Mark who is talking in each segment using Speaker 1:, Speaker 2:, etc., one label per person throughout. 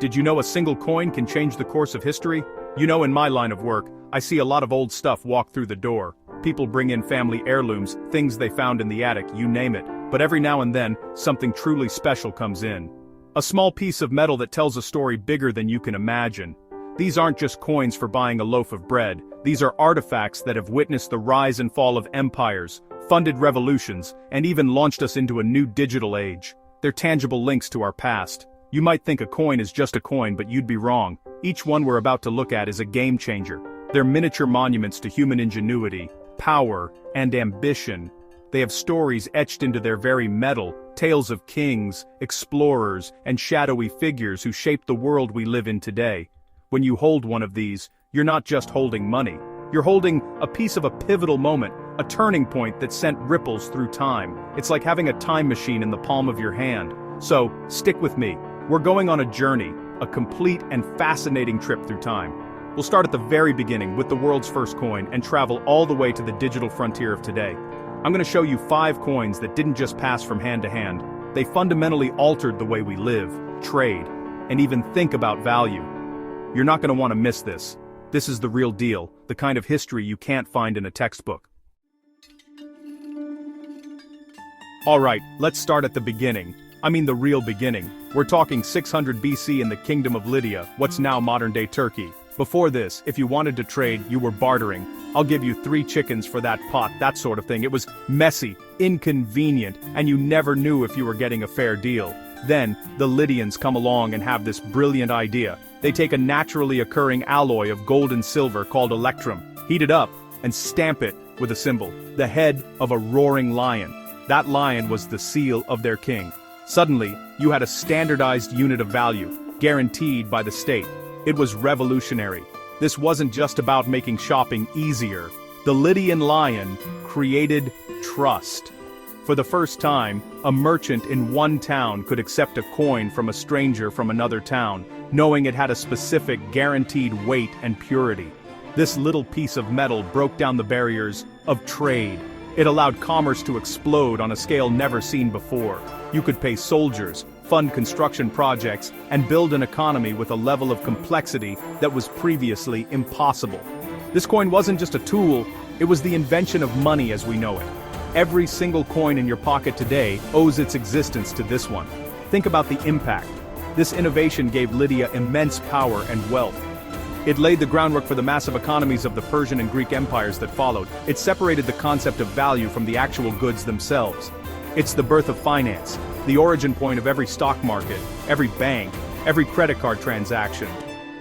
Speaker 1: Did you know a single coin can change the course of history? You know, in my line of work, I see a lot of old stuff walk through the door. People bring in family heirlooms, things they found in the attic, you name it. But every now and then, something truly special comes in. A small piece of metal that tells a story bigger than you can imagine. These aren't just coins for buying a loaf of bread. These are artifacts that have witnessed the rise and fall of empires, funded revolutions, and even launched us into a new digital age. They're tangible links to our past. You might think a coin is just a coin, but you'd be wrong. Each one we're about to look at is a game changer. They're miniature monuments to human ingenuity, power, and ambition. They have stories etched into their very metal, tales of kings, explorers, and shadowy figures who shaped the world we live in today. When you hold one of these, you're not just holding money. You're holding a piece of a pivotal moment, a turning point that sent ripples through time. It's like having a time machine in the palm of your hand. So, stick with me. We're going on a journey, a complete and fascinating trip through time. We'll start at the very beginning with the world's first coin and travel all the way to the digital frontier of today. I'm going to show you 5 coins that didn't just pass from hand to hand. They fundamentally altered the way we live, trade, and even think about value. You're not going to want to miss this. This is the real deal, the kind of history you can't find in a textbook. Alright, let's start at the beginning. I mean the real beginning. We're talking 600 BC in the Kingdom of Lydia, what's now modern-day Turkey. Before this, if you wanted to trade, you were bartering. I'll give you 3 chickens for that pot, that sort of thing. It was messy, inconvenient, and you never knew if you were getting a fair deal. Then, the Lydians come along and have this brilliant idea. They take a naturally occurring alloy of gold and silver called electrum, heat it up, and stamp it with a symbol, the head of a roaring lion. That lion was the seal of their king. Suddenly, you had a standardized unit of value, guaranteed by the state. It was revolutionary. This wasn't just about making shopping easier. The Lydian lion created trust. For the first time, a merchant in one town could accept a coin from a stranger from another town, knowing it had a specific, guaranteed weight and purity. This little piece of metal broke down the barriers of trade. It allowed commerce to explode on a scale never seen before. You could pay soldiers, fund construction projects, and build an economy with a level of complexity that was previously impossible. This coin wasn't just a tool, it was the invention of money as we know it. Every single coin in your pocket today owes its existence to this one. Think about the impact. This innovation gave Lydia immense power and wealth. It laid the groundwork for the massive economies of the Persian and Greek empires that followed. It separated the concept of value from the actual goods themselves. It's the birth of finance, the origin point of every stock market, every bank, every credit card transaction.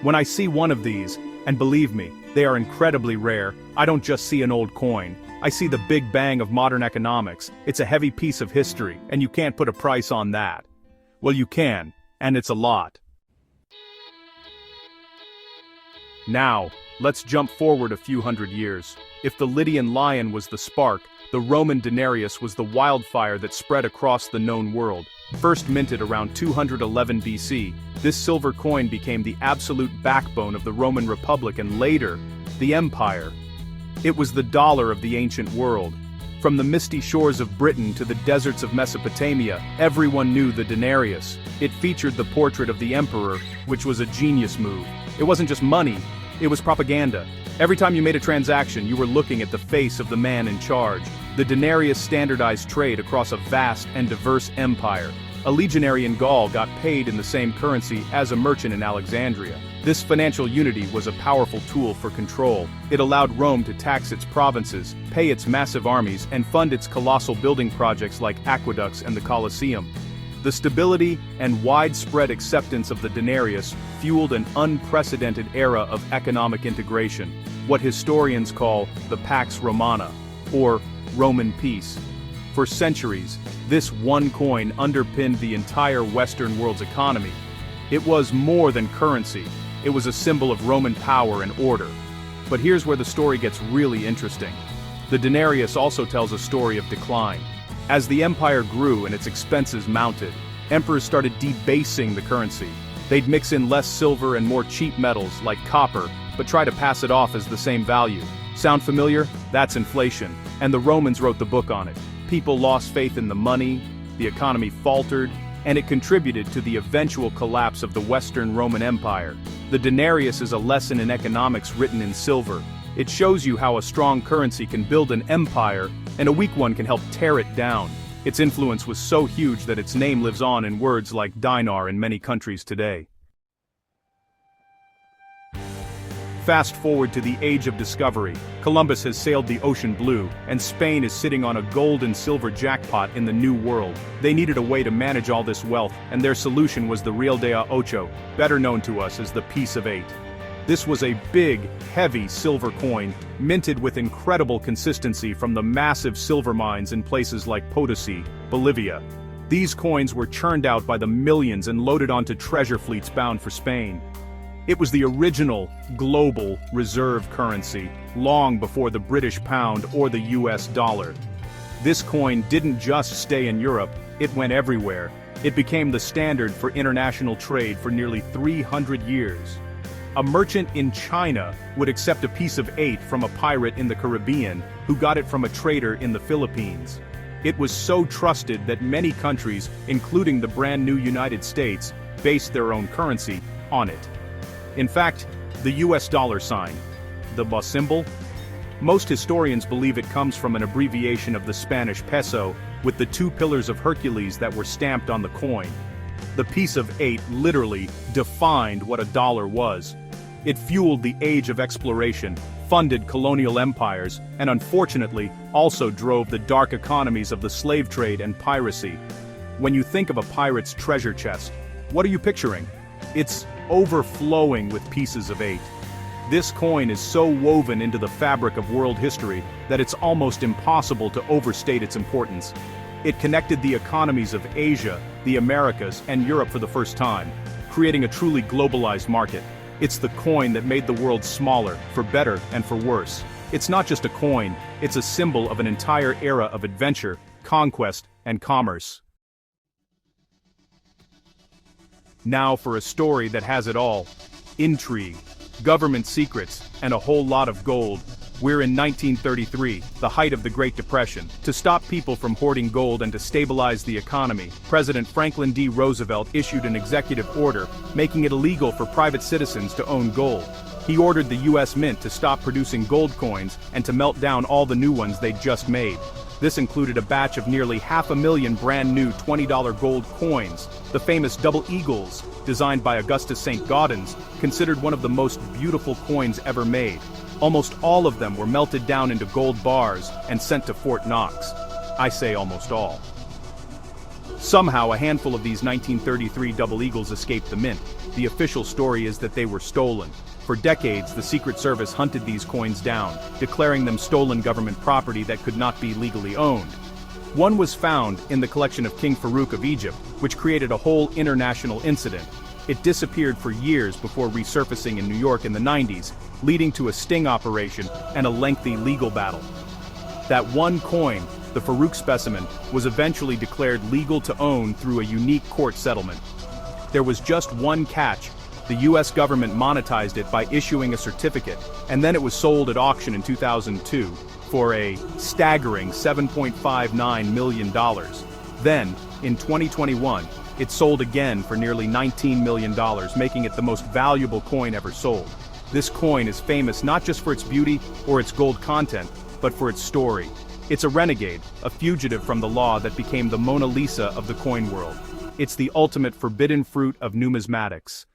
Speaker 1: When I see one of these, and believe me, they are incredibly rare, I don't just see an old coin. I see the big bang of modern economics. It's a heavy piece of history, and you can't put a price on that. Well, you can, and it's a lot. Now, let's jump forward a few hundred years. If the Lydian lion was the spark, the Roman denarius was the wildfire that spread across the known world. First minted around 211 BC, this silver coin became the absolute backbone of the Roman Republic and later, the Empire. It was the dollar of the ancient world. From the misty shores of Britain to the deserts of Mesopotamia, everyone knew the denarius. It featured the portrait of the emperor, which was a genius move. It wasn't just money, it was propaganda. Every time you made a transaction, you were looking at the face of the man in charge. The denarius standardized trade across a vast and diverse empire. A legionary in Gaul got paid in the same currency as a merchant in Alexandria. This financial unity was a powerful tool for control. It allowed Rome to tax its provinces, pay its massive armies, and fund its colossal building projects like aqueducts and the Colosseum. The stability and widespread acceptance of the denarius fueled an unprecedented era of economic integration, what historians call the Pax Romana, or Roman peace. For centuries, this one coin underpinned the entire Western world's economy. It was more than currency, it was a symbol of Roman power and order. But here's where the story gets really interesting. The denarius also tells a story of decline. As the empire grew and its expenses mounted, emperors started debasing the currency. They'd mix in less silver and more cheap metals like copper, but try to pass it off as the same value. Sound familiar? That's inflation, and the Romans wrote the book on it. People lost faith in the money, the economy faltered, and it contributed to the eventual collapse of the Western Roman Empire. The denarius is a lesson in economics written in silver. It shows you how a strong currency can build an empire, and a weak one can help tear it down. Its influence was so huge that its name lives on in words like dinar in many countries today. Fast forward to the age of discovery. Columbus has sailed the ocean blue, and Spain is sitting on a gold and silver jackpot in the New World. They needed a way to manage all this wealth, and their solution was the Real de Ocho, better known to us as the Piece of Eight. This was a big, heavy silver coin, minted with incredible consistency from the massive silver mines in places like Potosi, Bolivia. These coins were churned out by the millions and loaded onto treasure fleets bound for Spain. It was the original, global, reserve currency, long before the British pound or the US dollar. This coin didn't just stay in Europe, it went everywhere. It became the standard for international trade for nearly 300 years. A merchant in China would accept a piece of 8 from a pirate in the Caribbean who got it from a trader in the Philippines. It was so trusted that many countries, including the brand new United States, based their own currency on it. In fact, the US dollar sign, the BA symbol, most historians believe it comes from an abbreviation of the Spanish peso, with the 2 pillars of Hercules that were stamped on the coin. The piece of 8 literally defined what a dollar was. It fueled the age of exploration, funded colonial empires, and unfortunately, also drove the dark economies of the slave trade and piracy. When you think of a pirate's treasure chest, what are you picturing? It's overflowing with pieces of 8. This coin is so woven into the fabric of world history that it's almost impossible to overstate its importance. It connected the economies of Asia, the Americas, and Europe for the first time, creating a truly globalized market. It's the coin that made the world smaller, for better and for worse. It's not just a coin, it's a symbol of an entire era of adventure, conquest, and commerce. Now for a story that has it all. Intrigue, government secrets, and a whole lot of gold. We're in 1933, the height of the Great Depression. To stop people from hoarding gold and to stabilize the economy, President Franklin D. Roosevelt issued an executive order, making it illegal for private citizens to own gold. He ordered the U.S. Mint to stop producing gold coins and to melt down all the new ones they'd just made. This included a batch of nearly 500,000 brand new $20 gold coins, the famous double eagles, designed by Augustus St. Gaudens, considered one of the most beautiful coins ever made. Almost all of them were melted down into gold bars and sent to Fort Knox. I say almost all. Somehow a handful of these 1933 double eagles escaped the mint. The official story is that they were stolen. For decades, the Secret Service hunted these coins down, declaring them stolen government property that could not be legally owned. One was found in the collection of King Farouk of Egypt, which created a whole international incident. It disappeared for years before resurfacing in New York in the 90s, leading to a sting operation and a lengthy legal battle. That one coin, the Farouk specimen, was eventually declared legal to own through a unique court settlement. There was just one catch. The US government monetized it by issuing a certificate, and then it was sold at auction in 2002 for a staggering $7.59 million. Then, in 2021, it sold again for nearly $19 million, making it the most valuable coin ever sold. This coin is famous not just for its beauty or its gold content, but for its story. It's a renegade, a fugitive from the law that became the Mona Lisa of the coin world. It's the ultimate forbidden fruit of numismatics.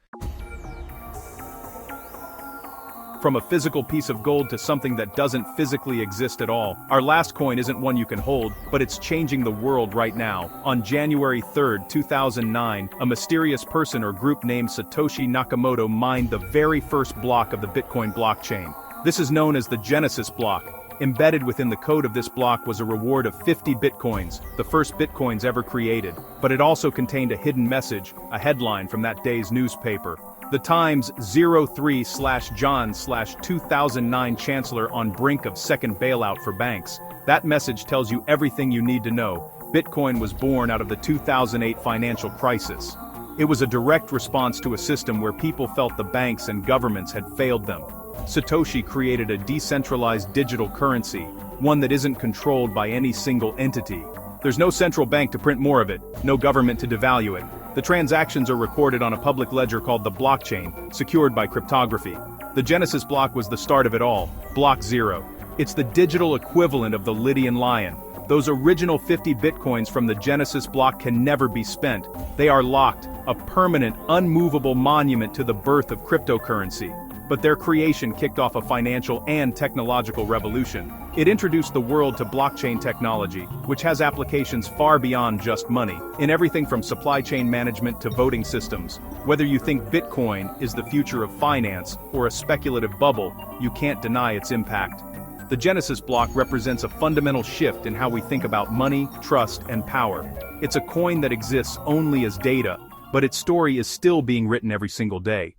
Speaker 1: From a physical piece of gold to something that doesn't physically exist at all, our last coin isn't one you can hold, but it's changing the world right now. On January 3, 2009, a mysterious person or group named Satoshi Nakamoto mined the very first block of the Bitcoin blockchain. This is known as the Genesis block. Embedded within the code of this block was a reward of 50 bitcoins, the first bitcoins ever created, but it also contained a hidden message, a headline from that day's newspaper. The Times 03/John/2009 Chancellor on brink of second bailout for banks. That message tells you everything you need to know. Bitcoin was born out of the 2008 financial crisis. It was a direct response to a system where people felt the banks and governments had failed them. Satoshi created a decentralized digital currency, one that isn't controlled by any single entity. There's no central bank to print more of it, no government to devalue it. The transactions are recorded on a public ledger called the blockchain, secured by cryptography. The Genesis block was the start of it all, Block 0. It's the digital equivalent of the Lydian lion. Those original 50 bitcoins from the Genesis block can never be spent. They are locked, a permanent, unmovable monument to the birth of cryptocurrency. But their creation kicked off a financial and technological revolution. It introduced the world to blockchain technology, which has applications far beyond just money, in everything from supply chain management to voting systems. Whether you think Bitcoin is the future of finance or a speculative bubble, you can't deny its impact. The Genesis block represents a fundamental shift in how we think about money, trust, and power. It's a coin that exists only as data, but its story is still being written every single day.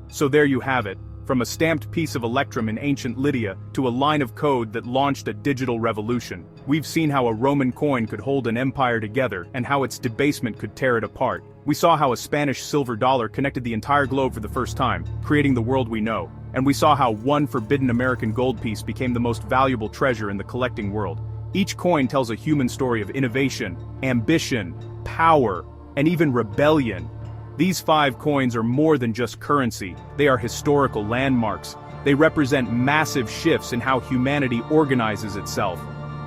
Speaker 1: So there you have it, from a stamped piece of electrum in ancient Lydia to a line of code that launched a digital revolution. We've seen how a Roman coin could hold an empire together and how its debasement could tear it apart. We saw how a Spanish silver dollar connected the entire globe for the first time, creating the world we know. And we saw how one forbidden American gold piece became the most valuable treasure in the collecting world. Each coin tells a human story of innovation, ambition, power, and even rebellion. These 5 coins are more than just currency, they are historical landmarks. They represent massive shifts in how humanity organizes itself.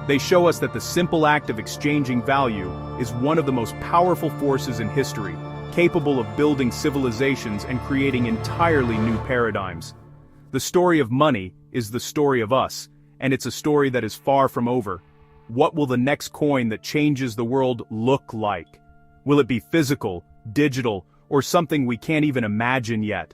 Speaker 1: They show us that the simple act of exchanging value is one of the most powerful forces in history, capable of building civilizations and creating entirely new paradigms. The story of money is the story of us, and it's a story that is far from over. What will the next coin that changes the world look like? Will it be physical, digital, or something we can't even imagine yet?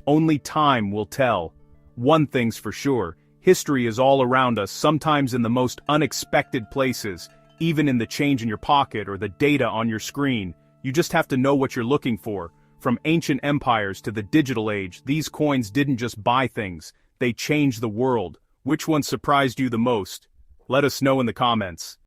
Speaker 1: Only time will tell. One thing's for sure, history is all around us, sometimes in the most unexpected places, even in the change in your pocket or the data on your screen. You just have to know what you're looking for. From ancient empires to the digital age, these coins didn't just buy things, they changed the world. Which one surprised you the most? Let us know in the comments.